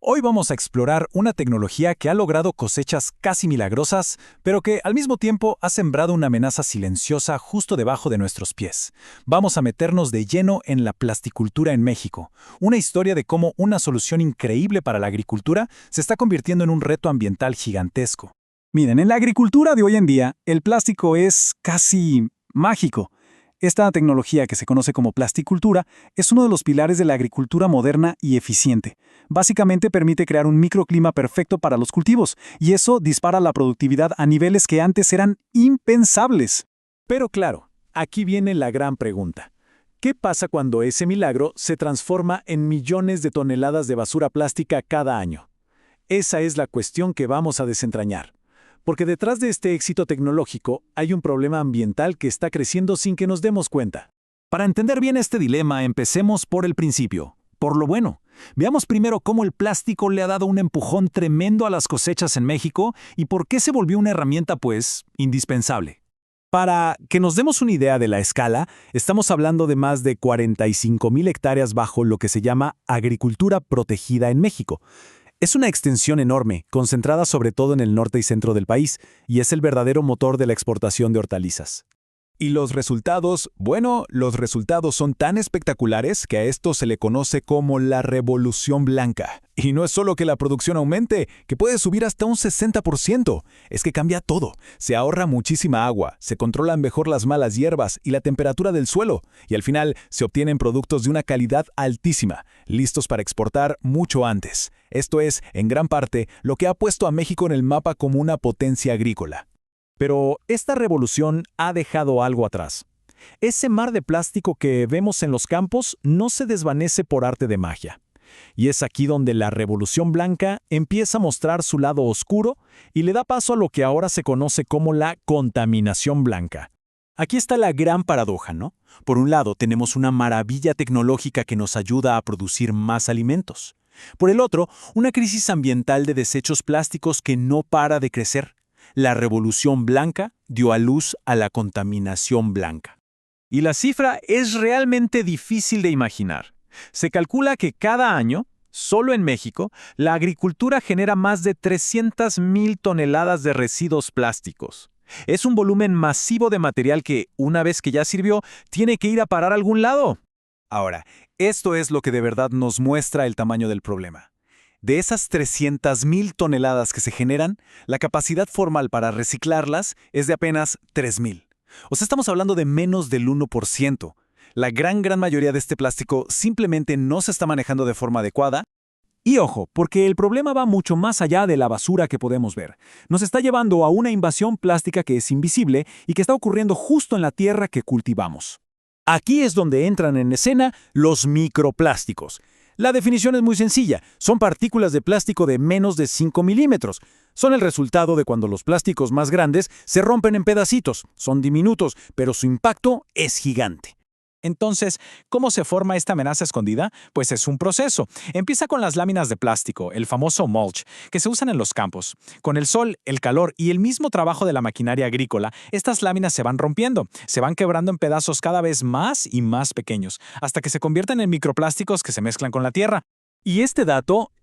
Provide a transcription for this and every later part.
Hoy vamos a explorar una tecnología que ha logrado cosechas casi milagrosas, pero que al mismo tiempo ha sembrado una amenaza silenciosa justo debajo de nuestros pies. Vamos a meternos de lleno en la plasticultura en México, una historia de cómo una solución increíble para la agricultura se está convirtiendo en un reto ambiental gigantesco. Miren, en la agricultura de hoy en día, el plástico es casi mágico. Esta tecnología, que se conoce como plasticultura, es uno de los pilares de la agricultura moderna y eficiente. Básicamente permite crear un microclima perfecto para los cultivos, y eso dispara la productividad a niveles que antes eran impensables. Pero claro, aquí viene la gran pregunta. ¿Qué pasa cuando ese milagro se transforma en millones de toneladas de basura plástica cada año? Esa es la cuestión que vamos a desentrañar. Porque detrás de este éxito tecnológico hay un problema ambiental que está creciendo sin que nos demos cuenta. Para entender bien este dilema, empecemos por el principio, por lo bueno. Veamos primero cómo el plástico le ha dado un empujón tremendo a las cosechas en México y por qué se volvió una herramienta, indispensable. Para que nos demos una idea de la escala, estamos hablando de más de 45,000 hectáreas bajo lo que se llama agricultura protegida en México. Es una extensión enorme, concentrada sobre todo en el norte y centro del país, y es el verdadero motor de la exportación de hortalizas. Y los resultados, los resultados son tan espectaculares que a esto se le conoce como la revolución blanca. Y no es solo que la producción aumente, que puede subir hasta un 60%, es que cambia todo. Se ahorra muchísima agua, se controlan mejor las malas hierbas y la temperatura del suelo, y al final se obtienen productos de una calidad altísima, listos para exportar mucho antes. Esto es, en gran parte, lo que ha puesto a México en el mapa como una potencia agrícola. Pero esta revolución ha dejado algo atrás. Ese mar de plástico que vemos en los campos no se desvanece por arte de magia. Y es aquí donde la revolución blanca empieza a mostrar su lado oscuro y le da paso a lo que ahora se conoce como la contaminación blanca. Aquí está la gran paradoja, ¿no? Por un lado, tenemos una maravilla tecnológica que nos ayuda a producir más alimentos. Por el otro, una crisis ambiental de desechos plásticos que no para de crecer. La revolución blanca dio a luz a la contaminación blanca. Y la cifra es realmente difícil de imaginar. Se calcula que cada año, solo en México, la agricultura genera más de 300,000 toneladas de residuos plásticos. Es un volumen masivo de material que, una vez que ya sirvió, tiene que ir a parar a algún lado. Ahora, esto es lo que de verdad nos muestra el tamaño del problema. De esas 300,000 toneladas que se generan, la capacidad formal para reciclarlas es de apenas 3,000. O sea, estamos hablando de menos del 1%. La gran mayoría de este plástico simplemente no se está manejando de forma adecuada. Y ojo, porque el problema va mucho más allá de la basura que podemos ver. Nos está llevando a una invasión plástica que es invisible y que está ocurriendo justo en la tierra que cultivamos. Aquí es donde entran en escena los microplásticos. La definición es muy sencilla. Son partículas de plástico de menos de 5 milímetros. Son el resultado de cuando los plásticos más grandes se rompen en pedacitos. Son diminutos, pero su impacto es gigante. Entonces, ¿cómo se forma esta amenaza escondida? Pues es un proceso. Empieza con las láminas de plástico, el famoso mulch, que se usan en los campos. Con el sol, el calor y el mismo trabajo de la maquinaria agrícola, estas láminas se van rompiendo, se van quebrando en pedazos cada vez más y más pequeños, hasta que se convierten en microplásticos que se mezclan con la tierra. Y este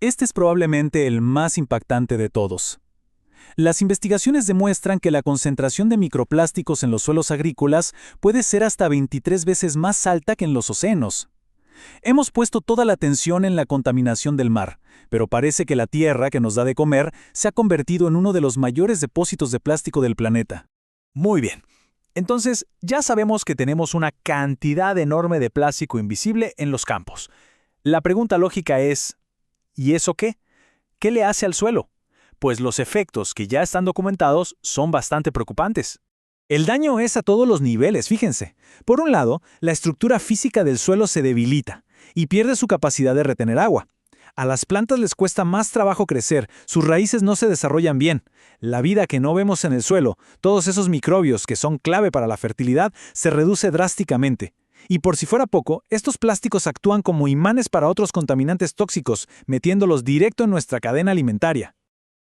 es probablemente el más impactante de todos. Las investigaciones demuestran que la concentración de microplásticos en los suelos agrícolas puede ser hasta 23 veces más alta que en los océanos. Hemos puesto toda la atención en la contaminación del mar, pero parece que la tierra que nos da de comer se ha convertido en uno de los mayores depósitos de plástico del planeta. Muy bien. Entonces, ya sabemos que tenemos una cantidad enorme de plástico invisible en los campos. La pregunta lógica es, ¿y eso qué? ¿Qué le hace al suelo? Pues los efectos que ya están documentados son bastante preocupantes. El daño es a todos los niveles, fíjense. Por un lado, la estructura física del suelo se debilita y pierde su capacidad de retener agua. A las plantas les cuesta más trabajo crecer, sus raíces no se desarrollan bien. La vida que no vemos en el suelo, todos esos microbios que son clave para la fertilidad, se reduce drásticamente. Y por si fuera poco, estos plásticos actúan como imanes para otros contaminantes tóxicos, metiéndolos directo en nuestra cadena alimentaria.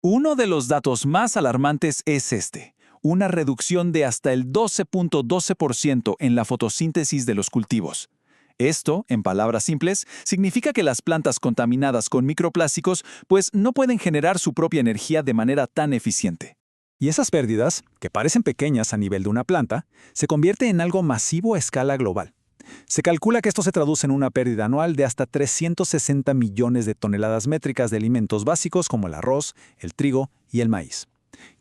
Uno de los datos más alarmantes es este, una reducción de hasta el 12.12% en la fotosíntesis de los cultivos. Esto, en palabras simples, significa que las plantas contaminadas con microplásticos pues no pueden generar su propia energía de manera tan eficiente. Y esas pérdidas, que parecen pequeñas a nivel de una planta, se convierten en algo masivo a escala global. Se calcula que esto se traduce en una pérdida anual de hasta 360 millones de toneladas métricas de alimentos básicos como el arroz, el trigo y el maíz.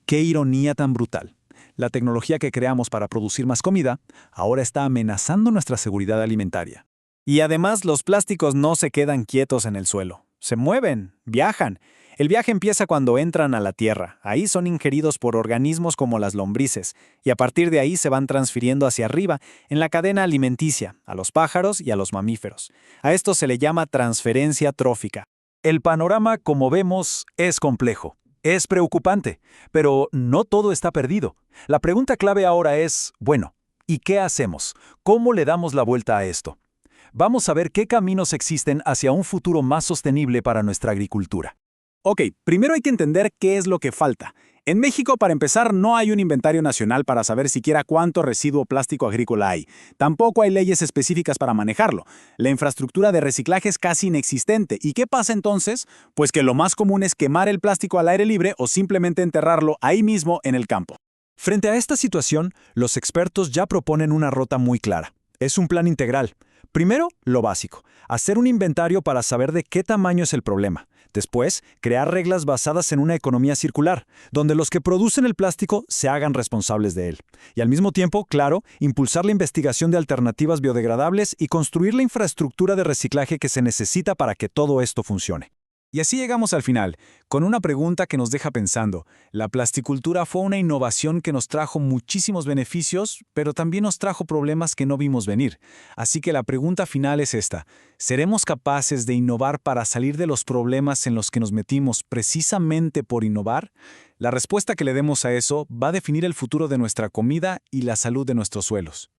¡Qué ironía tan brutal! La tecnología que creamos para producir más comida ahora está amenazando nuestra seguridad alimentaria. Y además los plásticos no se quedan quietos en el suelo. Se mueven, viajan. El viaje empieza cuando entran a la Tierra. Ahí son ingeridos por organismos como las lombrices, y a partir de ahí se van transfiriendo hacia arriba, en la cadena alimenticia, a los pájaros y a los mamíferos. A esto se le llama transferencia trófica. El panorama, como vemos, es complejo. Es preocupante, pero no todo está perdido. La pregunta clave ahora es, bueno, ¿y qué hacemos? ¿Cómo le damos la vuelta a esto? Vamos a ver qué caminos existen hacia un futuro más sostenible para nuestra agricultura. Ok, primero hay que entender qué es lo que falta. En México, para empezar, no hay un inventario nacional para saber siquiera cuánto residuo plástico agrícola hay. Tampoco hay leyes específicas para manejarlo. La infraestructura de reciclaje es casi inexistente. ¿Y qué pasa entonces? Pues que lo más común es quemar el plástico al aire libre o simplemente enterrarlo ahí mismo en el campo. Frente a esta situación, los expertos ya proponen una ruta muy clara. Es un plan integral. Primero, lo básico, hacer un inventario para saber de qué tamaño es el problema. Después, crear reglas basadas en una economía circular, donde los que producen el plástico se hagan responsables de él. Y al mismo tiempo, claro, impulsar la investigación de alternativas biodegradables y construir la infraestructura de reciclaje que se necesita para que todo esto funcione. Y así llegamos al final, con una pregunta que nos deja pensando. La plasticultura fue una innovación que nos trajo muchísimos beneficios, pero también nos trajo problemas que no vimos venir. Así que la pregunta final es esta: ¿seremos capaces de innovar para salir de los problemas en los que nos metimos precisamente por innovar? La respuesta que le demos a eso va a definir el futuro de nuestra comida y la salud de nuestros suelos.